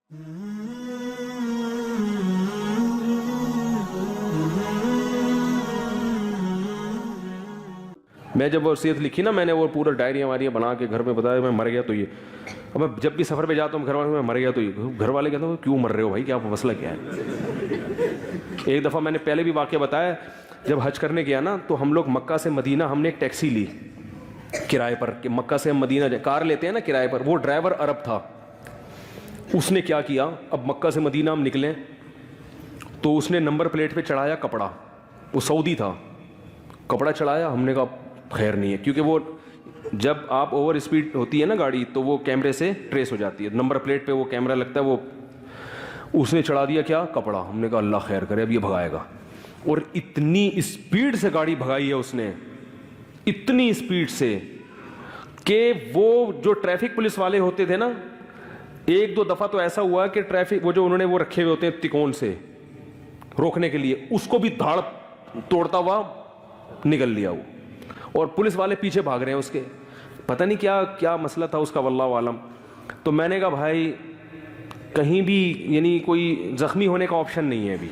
میں جب وصیت لکھی نا، میں نے وہ پورا ڈائریاں واریاں بنا کے گھر میں بتایا میں مر گیا تو یہ. اب میں جب بھی سفر پہ جاتا ہوں گھر والوں میں مر گیا تو یہ. گھر والے کہتے ہیں کیوں مر رہے ہو بھائی، کیا مسئلہ کیا ہے؟ ایک دفعہ میں نے پہلے بھی واقعہ بتایا، جب حج کرنے گیا نا تو ہم لوگ مکہ سے مدینہ ہم نے ایک ٹیکسی لی کرائے پر کہ مکہ سے ہم مدینہ جائیں. کار لیتے ہیں نا کرائے پر. وہ ڈرائیور عرب تھا. اس نے کیا کیا، اب مکہ سے مدینہ ہم نکلیں تو اس نے نمبر پلیٹ پہ چڑھایا کپڑا. وہ سعودی تھا. کپڑا چڑھایا. ہم نے کہا خیر نہیں ہے، کیونکہ وہ جب آپ اوور اسپیڈ ہوتی ہے نا گاڑی تو وہ کیمرے سے ٹریس ہو جاتی ہے. نمبر پلیٹ پہ وہ کیمرہ لگتا ہے. وہ اس نے چڑھا دیا کیا، کپڑا. ہم نے کہا اللہ خیر کرے، اب یہ بھگائے گا. اور اتنی اسپیڈ سے گاڑی بھگائی ہے اس نے، اتنی اسپیڈ سے کہ وہ جو ٹریفک پولیس والے ہوتے تھے نا، ایک دو دفعہ تو ایسا ہوا کہ ٹریفک وہ جو انہوں نے وہ رکھے ہوئے ہوتے ہیں تکون سے روکنے کے لیے، اس کو بھی دھاڑ توڑتا ہوا نکل لیا وہ. اور پولیس والے پیچھے بھاگ رہے ہیں اس کے. پتہ نہیں کیا کیا مسئلہ تھا اس کا، واللہ عالم. تو میں نے کہا بھائی کہیں بھی یعنی کوئی زخمی ہونے کا آپشن نہیں ہے ابھی،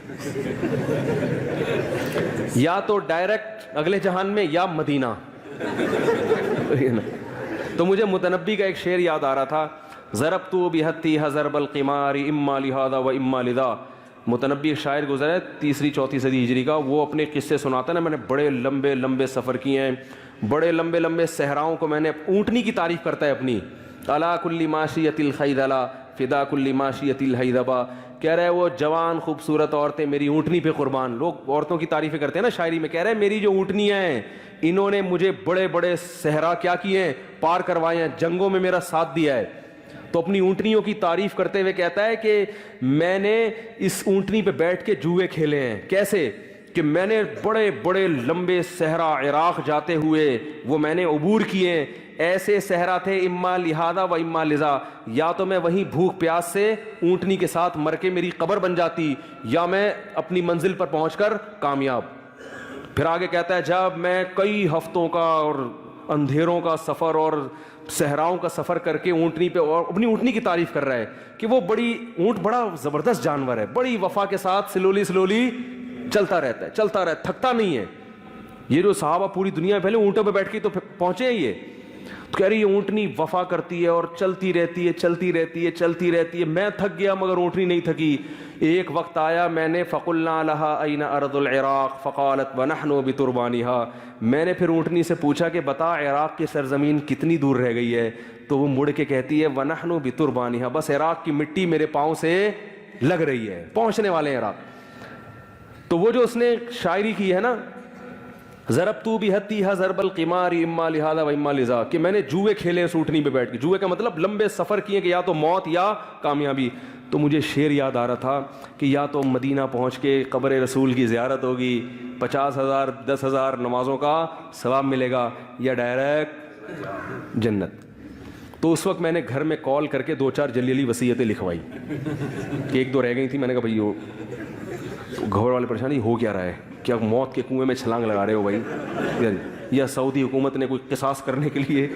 یا تو ڈائریکٹ اگلے جہان میں یا مدینہ. تو مجھے متنبی کا ایک شعر یاد آ رہا تھا، ضربت بہتیھا ضرب القمار اما لہذا و اما لذا. متنبی ایک شاعر گزرا ہے 3ری-4 صدی ہجری کا. وہ اپنے قصے سناتا ہے نا، میں نے بڑے لمبے لمبے سفر کیے ہیں، بڑے لمبے لمبے صحراؤں کو میں نے. اونٹنی کی تعریف کرتا ہے اپنی، الا کل ماشیۃ الخیدلا فدا کل ماشیۃ الحیدبا. کہہ رہا ہے وہ جوان خوبصورت عورتیں میری اونٹنی پہ قربان. لوگ عورتوں کی تعریفیں کرتے ہیں نا شاعری میں. کہہ رہے ہیں میری جو اونٹنیاں ہیں انہوں نے مجھے بڑے بڑے صحرا کیا کیے ہیں، پار کروائے ہیں، جنگوں میں میرا ساتھ دیا ہے. تو اپنی اونٹنیوں کی تعریف کرتے ہوئے کہتا ہے کہ میں نے اس اونٹنی پہ بیٹھ کے جوئے کھیلے ہیں. کیسے کہ میں نے بڑے بڑے لمبے صحرا عراق جاتے ہوئے وہ میں نے عبور کیے. ایسے صحرا تھے اما لہذا و اما لذا، یا تو میں وہیں بھوک پیاس سے اونٹنی کے ساتھ مر کے میری قبر بن جاتی، یا میں اپنی منزل پر پہنچ کر کامیاب. پھر آگے کہتا ہے جب میں کئی ہفتوں کا اور اندھیروں کا سفر اور صحراؤں کا سفر کر کے اونٹنی پہ، اور اپنی اونٹنی کی تعریف کر رہا ہے کہ وہ بڑی اونٹ بڑا زبردست جانور ہے، بڑی وفا کے ساتھ سلولی چلتا رہتا ہے، چلتا رہتا ہے، تھکتا نہیں ہے. یہ جو صحابہ پوری دنیا میں پہلے اونٹوں پہ بیٹھ کے تو پہنچے ہیں یہ. تو کہہ رہی ہے اونٹنی وفا کرتی ہے اور چلتی رہتی ہے، چلتی رہتی ہے، چلتی رہتی ہے. میں تھک گیا مگر اونٹنی نہیں تھکی. ایک وقت آیا میں نے فقلنا لها اين ارض العراق فقالت ونحن بتربانها. میں نے پھر اونٹنی سے پوچھا کہ بتا عراق کی سرزمین کتنی دور رہ گئی ہے؟ تو وہ مڑ کے کہتی ہے ونحن بتربانها، بس عراق کی مٹی میرے پاؤں سے لگ رہی ہے، پہنچنے والے ہیں عراق. تو وہ جو اس نے شاعری کی ہے نا، ضربت بہتیھا ضرب القمار اما لہذا و اما لذا، کہ میں نے جوئے کھیلے اس اونٹنی پہ بیٹھ کے. جوئے کا مطلب لمبے سفر کیے کہ یا تو موت یا کامیابی. تو مجھے شعر یاد آ رہا تھا کہ یا تو مدینہ پہنچ کے قبر رسول کی زیارت ہوگی، 50,000 10,000 نمازوں کا ثواب ملے گا، یا ڈائریکٹ جنت. تو اس وقت میں نے گھر میں کال کر کے 2-4 جلی وصیتیں لکھوائی کہ 1-2 رہ گئی تھی. میں نے کہا بھائی وہ گھر والے پریشانی ہو کیا رہا ہے، کیا موت کے کنویں میں چھلانگ لگا رہے ہو بھائی، یا سعودی حکومت نے کوئی قصاص کرنے کے لیے.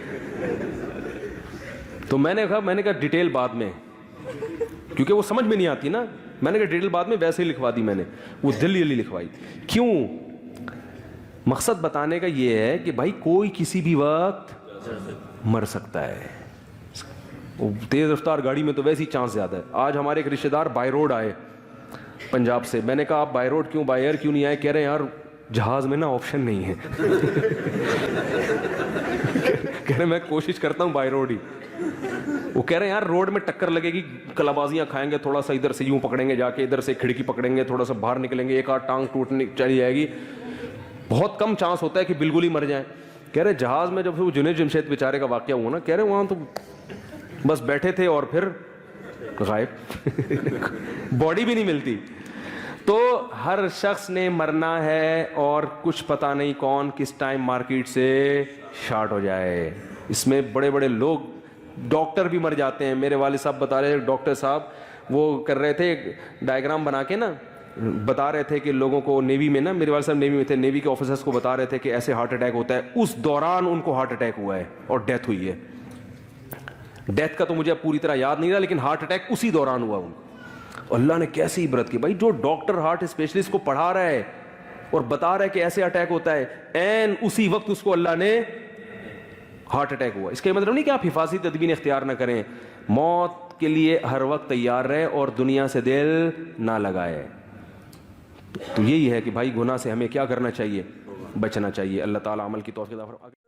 تو میں نے کہا ڈیٹیل بعد میں، کیونکہ وہ سمجھ میں نہیں آتی نا. میں نے کہا ڈیٹیل بعد میں، ویسے ہی لکھوا دی میں نے. وہ جلدی لکھوائی. کیوں؟ مقصد بتانے کا یہ ہے کہ بھائی کوئی کسی بھی وقت مر سکتا ہے. تیز رفتار گاڑی میں تو ویسے ہی چانس زیادہ ہے. آج ہمارے ایک رشتے دار بائی روڈ آئے پنجاب سے. میں نے کہا آپ بائی روڈ کیوں، بائی ایئر کیوں نہیں آئے؟ کہہ رہے ہیں یار جہاز میں نا آپشن نہیں ہے. کہہ رہے میں کوشش کرتا ہوں بائی روڈ ہی. وہ کہہ رہے ہیں یار روڈ میں ٹکر لگے گی، کلابازیاں کھائیں گے، تھوڑا سا ادھر سے یوں پکڑیں گے جا کے، ادھر سے کھڑکی پکڑیں گے، تھوڑا سا باہر نکلیں گے، ایک آدھ ٹانگ ٹوٹنے چلی جائے گی، بہت کم چانس ہوتا ہے کہ بالکل ہی مر جائیں. کہہ رہے جہاز میں جب وہ جنید جمشید بیچارے کا واقعہ ہوا نا، کہہ رہے وہاں تو بس بیٹھے تھے اور پھر غائب، باڈی بھی نہیں ملتی. تو ہر شخص نے مرنا ہے اور کچھ پتہ نہیں کون کس ٹائم مارکیٹ سے شارٹ ہو جائے. اس میں بڑے بڑے لوگ، ڈاکٹر بھی مر جاتے ہیں. میرے والد صاحب بتا رہے، ڈاکٹر صاحب وہ کر رہے تھے ڈائیگرام بنا کے نا، بتا رہے تھے کہ لوگوں کو نیوی میں نا، میرے والد صاحب نیوی میں تھے، نیوی کے آفیسرس کو بتا رہے تھے کہ ایسے ہارٹ اٹیک ہوتا ہے. اس دوران ان کو ہارٹ اٹیک ہوا ہے اور ڈیتھ ہوئی ہے. ڈیتھ کا تو مجھے پوری طرح یاد نہیں رہا، لیکن ہارٹ اٹیک اسی دوران ہوا ان کو. اللہ نے کیسی عبرت کی بھائی، جو ڈاکٹر ہارٹ اسپیشلسٹ کو پڑھا رہا ہے اور بتا رہا ہے کہ ایسے اٹیک ہوتا ہے، این اسی وقت اس کو اللہ نے ہارٹ اٹیک ہوا. اس کا مطلب نہیں کہ آپ حفاظتی تدبیر اختیار نہ کریں، موت کے لیے ہر وقت تیار رہے اور دنیا سے دل نہ لگائے. تو یہی ہے کہ بھائی گناہ سے ہمیں کیا کرنا چاہیے، بچنا چاہیے. اللہ تعالیٰ عمل کی توفیق عطا فرمائے.